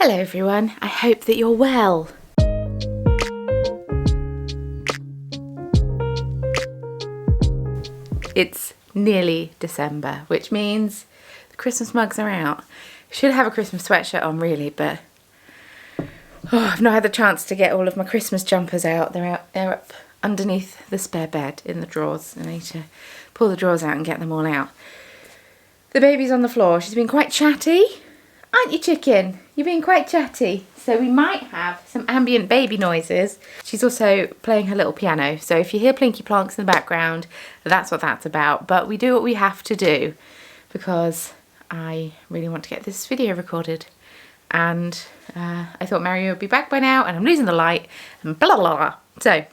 Hello everyone, I hope that you're well. It's nearly December, which means the Christmas mugs are out. Should have a Christmas sweatshirt on really, but I've not had the chance to get all of my Christmas jumpers out. They're up underneath the spare bed in the drawers. I need to pull the drawers out and get them all out. The baby's on the floor. She's been quite chatty. Aren't you, chicken? You've been quite chatty. So we might have some ambient baby noises. She's also playing her little piano. So if you hear plinky plonks in the background, that's what that's about. But we do what we have to do because I really want to get this video recorded. And I thought Mario would be back by now and I'm losing the light and blah, blah, blah. So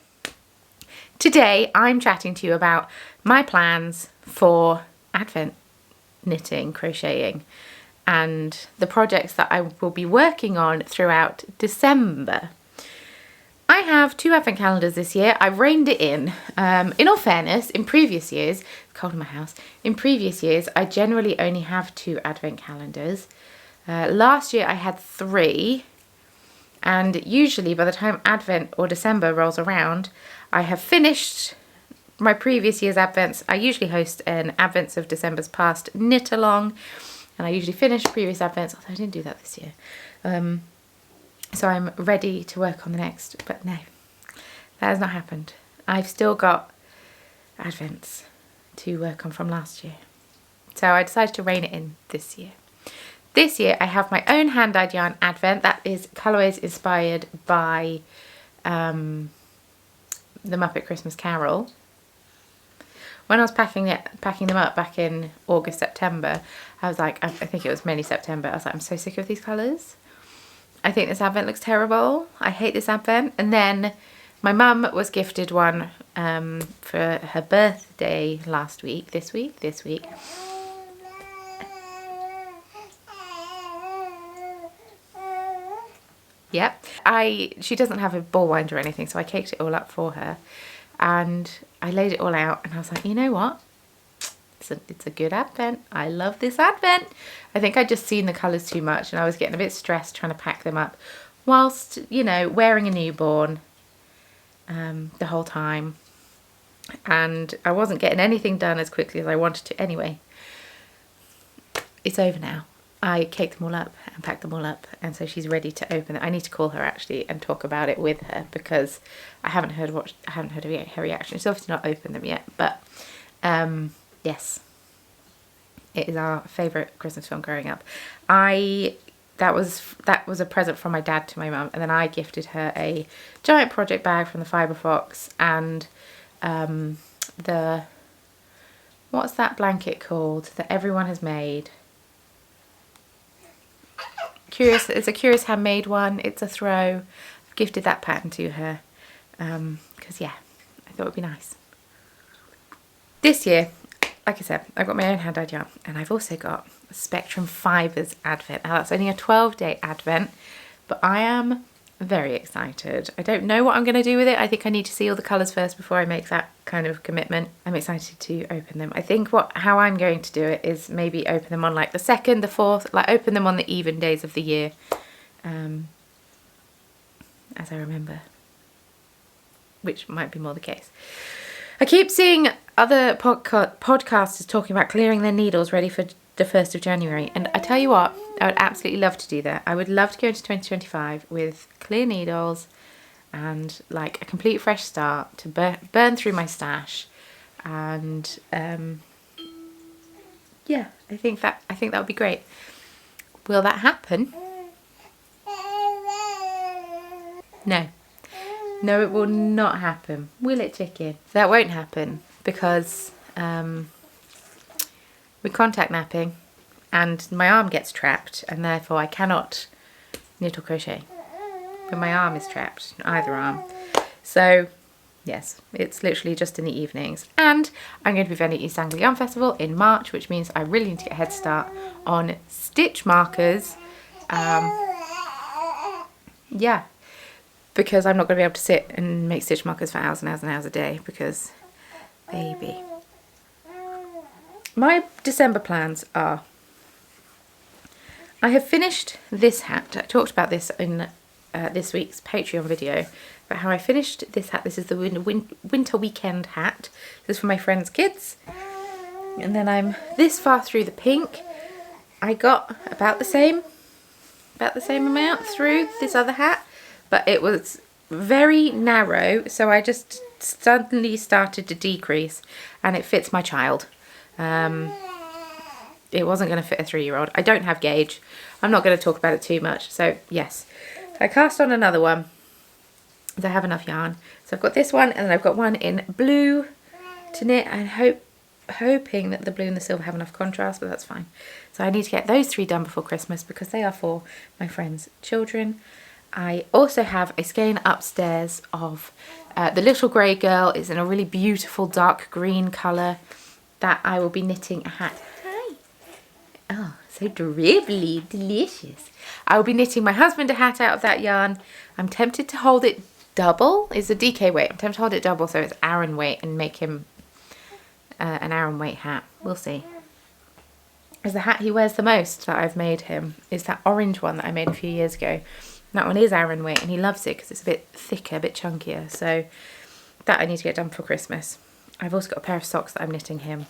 today I'm chatting to you about my plans for Advent knitting, crocheting, and the projects that I will be working on throughout December. I have 2 advent calendars this year. I've reined it in. In all fairness, in previous years, it's cold in my house, in previous years I generally only have 2 advent calendars. Last year I had 3, and usually by the time Advent or December rolls around, I have finished my previous year's Advents. I usually host an Advents of December's Past knit along, and I usually finish previous Advents, although I didn't do that this year. So I'm ready to work on the next, but no, that has not happened. I've still got Advents to work on from last year. So I decided to rein it in this year. This year I have my own hand-dyed yarn Advent that is colourways inspired by the Muppet Christmas Carol. When I was packing them up back in August, September, I was like, I think it was mainly September, I was like, I'm so sick of these colours. I think this Advent looks terrible. I hate this Advent. And then my mum was gifted one for her birthday this week. Yep. She doesn't have a ball wind or anything, so I caked it all up for her. And I laid it all out and I was like, you know what? It's a good Advent. I love this Advent. I think I'd just seen the colours too much and I was getting a bit stressed trying to pack them up whilst, you know, wearing a newborn the whole time. And I wasn't getting anything done as quickly as I wanted to anyway. It's over now. I caked them all up and packed them all up, and so she's ready to open it. I need to call her actually and talk about it with her because I haven't heard her reaction. She's obviously not opened them yet, but yes, it is our favourite Christmas film growing up. That was a present from my dad to my mum, and then I gifted her a giant project bag from the Fibre Fox and what's that blanket called that everyone has made? It's a Curious Handmade one. It's a throw. I've gifted that pattern to her because yeah, I thought it would be nice. This year, like I said, I've got my own hand-dyed yarn, and I've also got Spectrum Fibres Advent. Now that's only a 12-day Advent, but I am very excited. I don't know what I'm going to do with it. I think I need to see all the colours first before I make that kind of commitment. I'm excited to open them. I think how I'm going to do it is maybe open them on like the 2nd, the 4th, like open them on the even days of the year, as I remember, which might be more the case. I keep seeing other podcasters talking about clearing their needles ready for the 1st of January, and I tell you what, I would absolutely love to do that. I would love to go into 2025 with clear needles and like a complete fresh start to burn through my stash, and yeah, I think that would be great. Will that happen? No, it will not happen. Will it, chicken? That won't happen because with contact napping and my arm gets trapped, and therefore I cannot knit or crochet when my arm is trapped, either arm. So yes, it's literally just in the evenings. And I'm going to be going to East Anglia Yarn Festival in March, which means I really need to get a head start on stitch markers. Yeah, because I'm not going to be able to sit and make stitch markers for hours and hours and hours a day because baby. My December plans are I have finished this hat. I talked about this in this week's Patreon video, about how I finished this hat. This is the winter weekend hat. This is for my friend's kids. And then I'm this far through the pink. I got about the same amount through this other hat, but it was very narrow, so I just suddenly started to decrease, and it fits my child. It wasn't going to fit a 3-year-old. I don't have gauge. I'm not going to talk about it too much. So yes, I cast on another one. I have enough yarn. So I've got this one, and then I've got one in blue to knit, and hoping that the blue and the silver have enough contrast, but that's fine. So I need to get those 3 done before Christmas because they are for my friend's children. I also have a skein upstairs of the little grey girl. Is in a really beautiful dark green colour that I will be knitting a hat. Hi. Oh, so dribbly, delicious. I will be knitting my husband a hat out of that yarn. I'm tempted to hold it double. It's a DK weight. I'm tempted to hold it double so it's Aran weight and make him an Aran weight hat. We'll see. Because the hat he wears the most that I've made him is that orange one that I made a few years ago. That one is Aran weight and he loves it because it's a bit thicker, a bit chunkier. So that I need to get done for Christmas. I've also got a pair of socks that I'm knitting him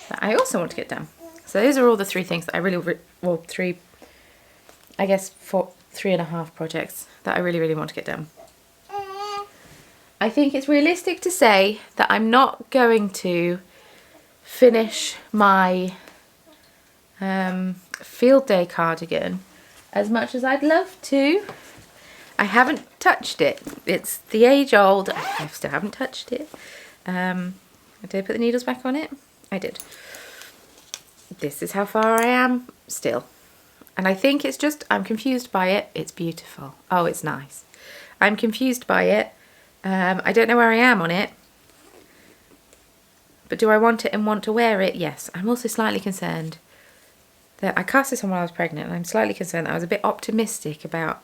that I also want to get done. So those are all the 3 things that I really, well, 3, I guess 3.5 projects that I really, really want to get done. I think it's realistic to say that I'm not going to finish my field day cardigan as much as I'd love to. I haven't touched it. It's the age old. I still haven't touched it. Did I put the needles back on it? I did. This is how far I am still. And I think it's just, I'm confused by it. It's beautiful. Oh, it's nice. I'm confused by it. I don't know where I am on it. But do I want it and want to wear it? Yes. I'm also slightly concerned that I cast this on while I was pregnant, and I'm slightly concerned that I was a bit optimistic about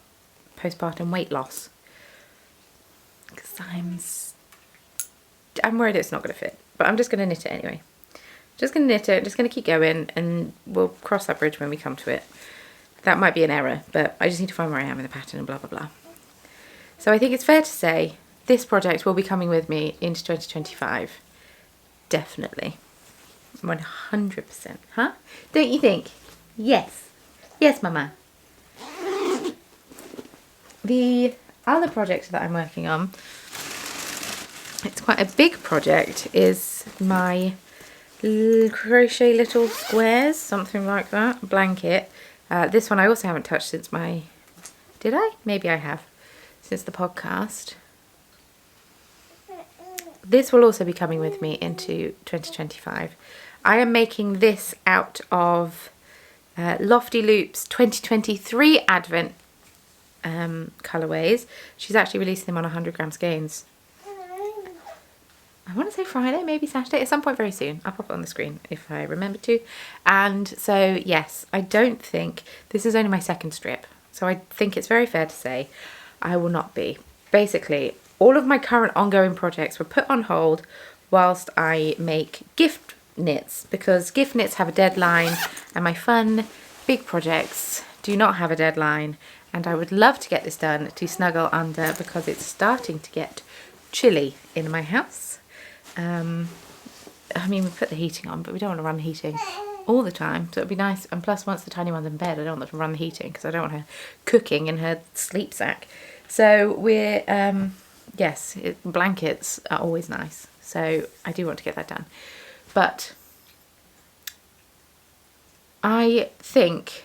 postpartum weight loss. Because I'm worried it's not going to fit. But I'm just going to knit it anyway. Just going to knit it, just going to keep going, and we'll cross that bridge when we come to it. That might be an error, but I just need to find where I am in the pattern and blah, blah, blah. So I think it's fair to say this project will be coming with me into 2025. Definitely. 100%. Huh? Don't you think? Yes. Yes, Mama. The other project that I'm working on, it's quite a big project, is my crochet little squares, something like that, blanket. This one I also haven't touched since my... Did I? Maybe I have. Since the podcast. This will also be coming with me into 2025. I am making this out of Lofty Loop's 2023 Advent colourways. She's actually releasing them on 100 gram skeins. I want to say Friday, maybe Saturday, at some point very soon. I'll pop it on the screen if I remember to. And so, yes, I don't think... This is only my 2nd strip. So I think it's very fair to say I will not be. Basically, all of my current ongoing projects were put on hold whilst I make gift knits, because gift knits have a deadline and my fun big projects do not have a deadline, and I would love to get this done to snuggle under because it's starting to get chilly in my house. I mean, we put the heating on, but we don't want to run the heating all the time, so it'd be nice. And plus, once the tiny one's in bed, I don't want her to run the heating because I don't want her cooking in her sleep sack. So we're yes, blankets are always nice, so I do want to get that done. But I think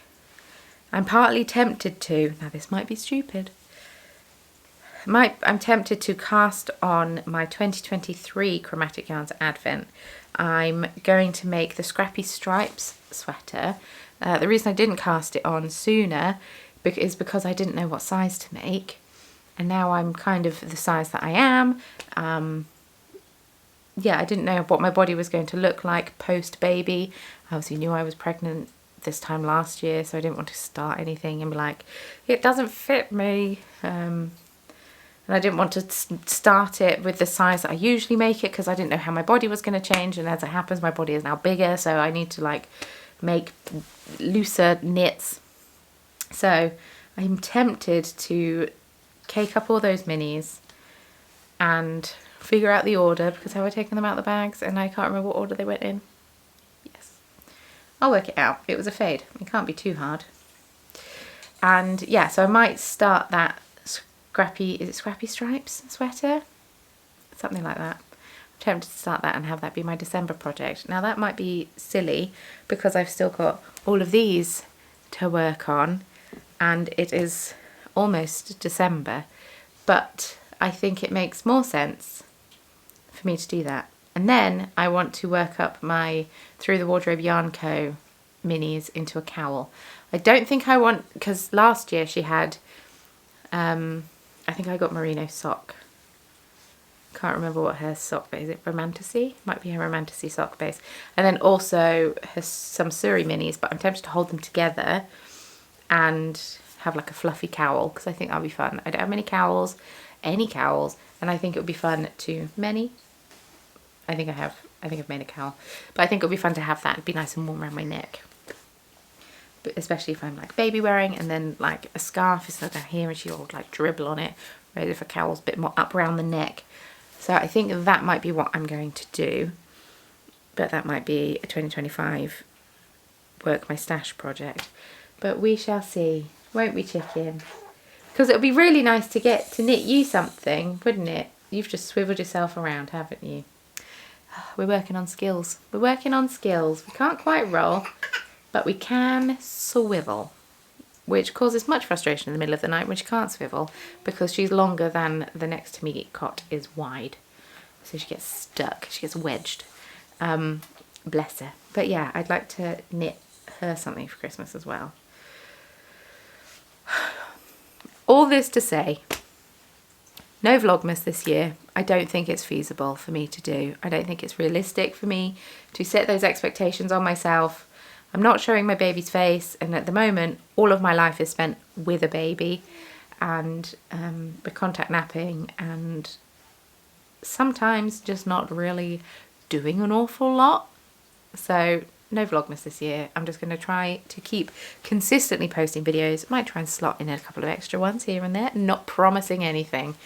I'm partly tempted to, now this might be stupid, I'm tempted to cast on my 2023 Chromatic Yarns Advent. I'm going to make the Scrappy Stripes sweater. The reason I didn't cast it on sooner is because I didn't know what size to make. And now I'm kind of the size that I am. Yeah, I didn't know what my body was going to look like post-baby. I obviously knew I was pregnant this time last year, so I didn't want to start anything and be like, it doesn't fit me. And I didn't want to start it with the size that I usually make it because I didn't know how my body was going to change. And as it happens, my body is now bigger, so I need to like make looser knits. So I'm tempted to cake up all those minis and figure out the order, because I were taking them out of the bags and I can't remember what order they went in. Yes, I'll work it out. It was a fade. It can't be too hard. And yeah, so I might start that scrappy, is it Scrappy Stripes sweater? Something like that. I'm tempted to start that and have that be my December project. Now that might be silly because I've still got all of these to work on and it is almost December, but I think it makes more sense for me to do that. And then I want to work up my Through the Wardrobe Yarn Co. minis into a cowl. I don't think I want, because last year she had, I think I got merino sock. Can't remember what her sock base is. It Romantasy? Might be her Romantasy sock base. And then also some Surrey minis, but I'm tempted to hold them together and have like a fluffy cowl, because I think that'll be fun. I don't have any cowls, and I think it would be fun to I think I've made a cowl, but I think it would be fun to have that. It'd be nice and warm around my neck. But especially if I'm like baby wearing, and then like a scarf is like down here and she'll like dribble on it, whereas if a cowl's a bit more up around the neck. So I think that might be what I'm going to do, but that might be a 2025 work my stash project. But we shall see, won't we, chicken? Because it would be really nice to get to knit you something, wouldn't it? You've just swiveled yourself around, haven't you? We're working on skills. We're working on skills. We can't quite roll, but we can swivel, which causes much frustration in the middle of the night when she can't swivel, because she's longer than the next to me cot is wide. So she gets stuck, she gets wedged. Bless her. But yeah, I'd like to knit her something for Christmas as well. All this to say, no Vlogmas this year. I don't think it's feasible for me to do. I don't think it's realistic for me to set those expectations on myself. I'm not showing my baby's face, and at the moment all of my life is spent with a baby and with contact napping, and sometimes just not really doing an awful lot. So no Vlogmas this year. I'm just going to try to keep consistently posting videos. Might try and slot in a couple of extra ones here and there, not promising anything.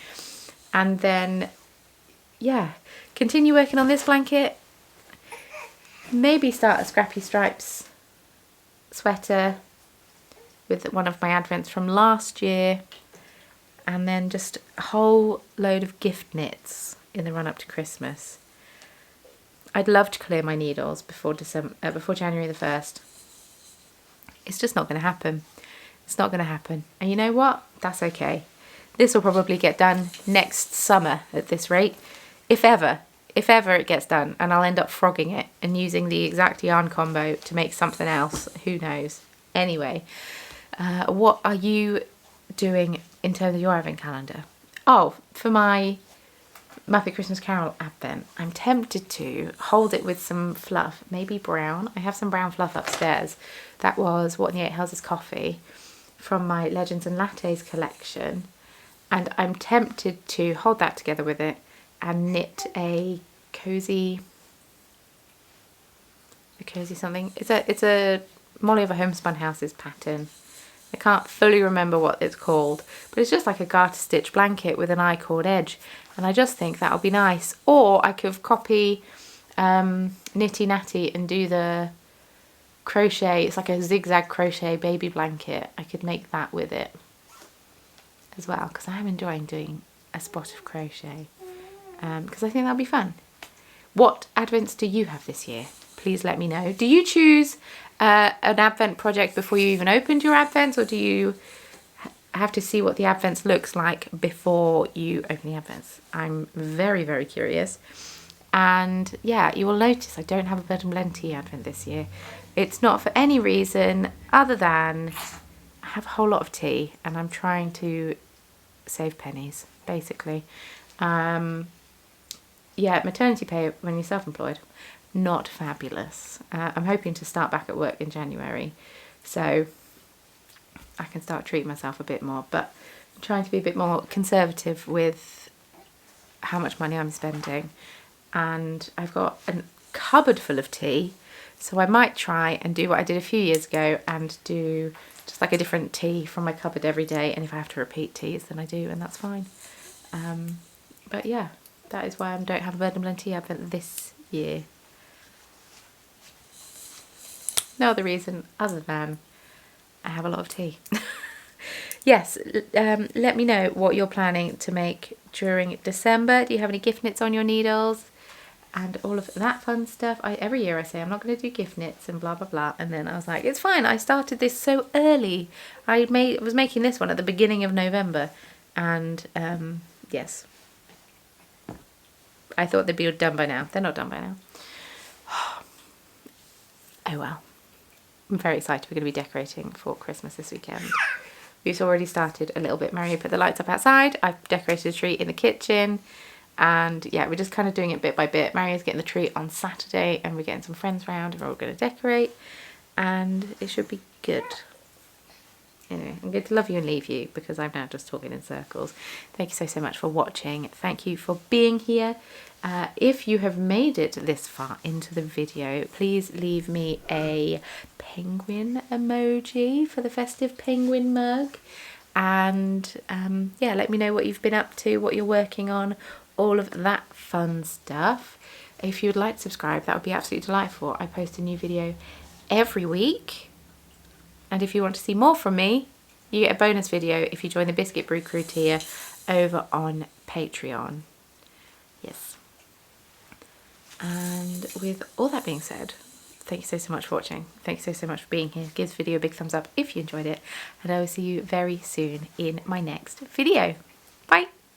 And then, yeah, continue working on this blanket. Maybe start a Scrappy Stripes sweater with one of my advents from last year. And then just a whole load of gift knits in the run up to Christmas. I'd love to clear my needles before January the 1st. It's just not going to happen. It's not going to happen. And you know what? That's okay. This will probably get done next summer at this rate, if ever it gets done, and I'll end up frogging it and using the exact yarn combo to make something else. Who knows? Anyway, what are you doing in terms of your advent calendar? Oh, for my Muppet Christmas Carol advent, I'm tempted to hold it with some fluff, maybe brown. I have some brown fluff upstairs. That was What in the Eight Hells is Coffee from my Legends and Lattes collection, and I'm tempted to hold that together with it and knit a cozy something. It's a Molly of a Homespun Houses pattern. I can't fully remember what it's called, but it's just like a garter stitch blanket with an I-cord edge, and I just think that'll be nice. Or I could copy Nitty Natty and do the crochet. It's like a zigzag crochet baby blanket. I could make that with it as well, because I am enjoying doing a spot of crochet, because I think that'll be fun. What advents do you have this year? Please let me know. Do you choose an advent project before you even opened your advents, or do you have to see what the advents looks like before you open the advents? I'm very, very curious. And yeah, you will notice I don't have a Bird and Blend tea advent this year. It's not for any reason other than I have a whole lot of tea and I'm trying to save pennies, basically. Yeah, maternity pay when you're self-employed, not fabulous. I'm hoping to start back at work in January, so I can start treating myself a bit more, but I'm trying to be a bit more conservative with how much money I'm spending. And I've got a cupboard full of tea, so I might try and do what I did a few years ago and do just like a different tea from my cupboard every day, and if I have to repeat teas then I do, and that's fine. But yeah, that is why I don't have a Bird and Blend tea advent this year. No other reason other than I have a lot of tea. Yes, let me know what you're planning to make during December. Do you have any gift knits on your needles? And all of that fun stuff. Every year I say I'm not going to do gift knits and blah blah blah, and then I was like, it's fine, I started this so early. I was making this one at the beginning of November, and yes, I thought they'd be done by now. They're not done by now. Oh well. I'm very excited. We're going to be decorating for Christmas this weekend. We've already started a little bit. Mario put the lights up outside. I've decorated a tree in the kitchen. And yeah, we're just kind of doing it bit by bit. Mario's getting the tree on Saturday, and we're getting some friends round, and we're all going to decorate. And it should be good. Anyway, I'm going to love you and leave you because I'm now just talking in circles. Thank you so much for watching. Thank you for being here. If you have made it this far into the video, please leave me a penguin emoji for the festive penguin mug. And yeah, let me know what you've been up to, what you're working on, all of that fun stuff. If you would like to subscribe, that would be absolutely delightful. I post a new video every week. And if you want to see more from me, you get a bonus video if you join the Biscuit Brew Crew tier over on Patreon. Yes. And with all that being said, thank you so much for watching. Thank you so much for being here. Give this video a big thumbs up if you enjoyed it. And I will see you very soon in my next video. Bye.